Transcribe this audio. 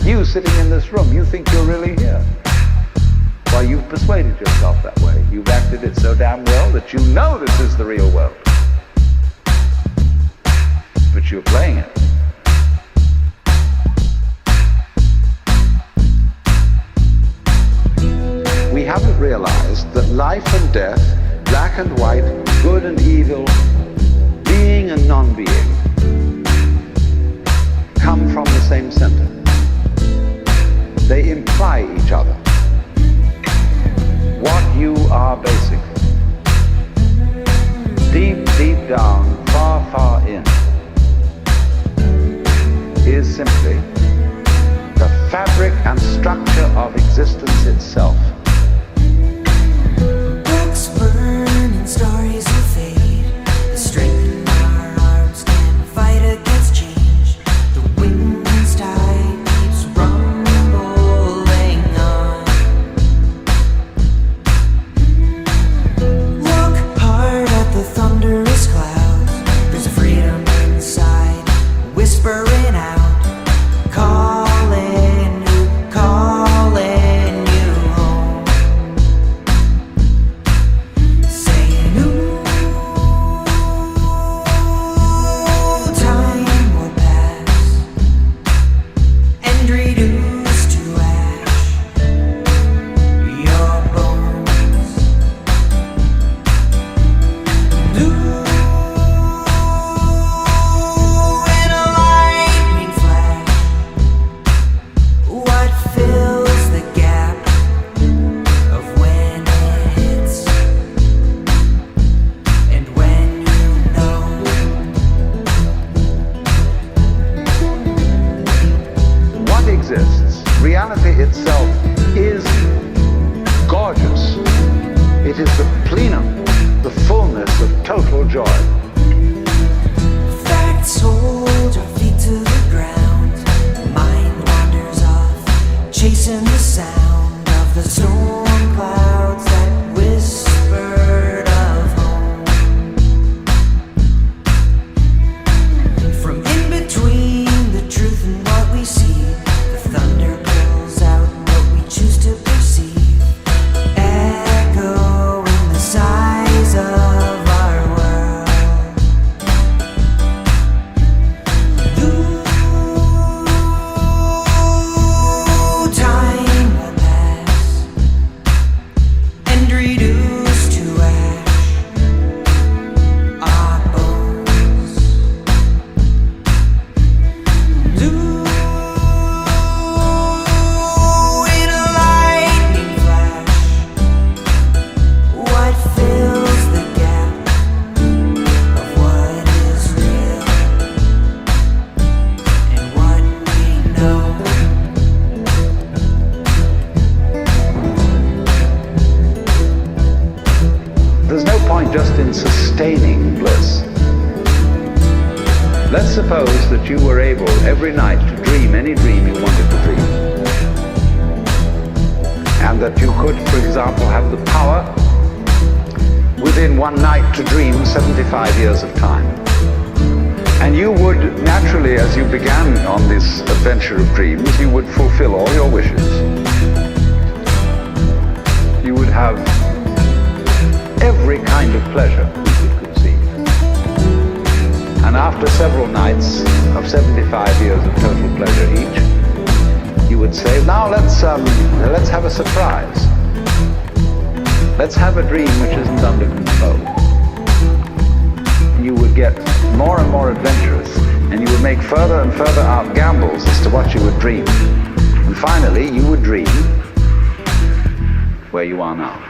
You sitting in this room, you think you're really here. Why, you've persuaded yourself that way. You've acted it so damn well that you know this is the real world. But you're playing it. We haven't realized that life and death, black and white, good and evil, being and non-being, come from the same center. They imply each other. What you are basically, deep, deep down, far, far in, is simply the fabric and structure of existence itself. Books burn and stories will fade. The strength in our arms can fight against change. The wind's tide keeps rumbling on. Look hard at the thunderous clouds. There's a freedom inside, whispering out. Calling you home. Saying, ooh, time will pass and reduce to ash your bones. Ooh, in a lightning flash, what fills the gap of when it hits and when you know? What exists, reality itself, is gorgeous. It is the plenum, the fullness of total joy. Facts hold our feet to the ground. Mind wanders off, chasing the sound of the storm clouds that whispered of home. From in between the truth and what we see, the thunder pulls out what we choose to perceive, echoing the size of our world. Ooh, time will pass and reduce to ash our bones. Ooh, in a lightning flash, what fills the gap of what is real and what we know? There's no point just in sustaining bliss. Let's suppose that you were able every night to dream any dream you wanted to dream. And that you could, for example, have the power within one night to dream 75 years of time. And you would naturally, as you began on this adventure of dreams, you would fulfill all your wishes. You would have every kind of pleasure you could conceive. And after several nights of 75 years of total pleasure each, you would say, now let's have a surprise. Let's have a dream which isn't under control. You would get more and more adventurous, and you would make further and further out gambles as to what you would dream. And finally, you would dream where you are now.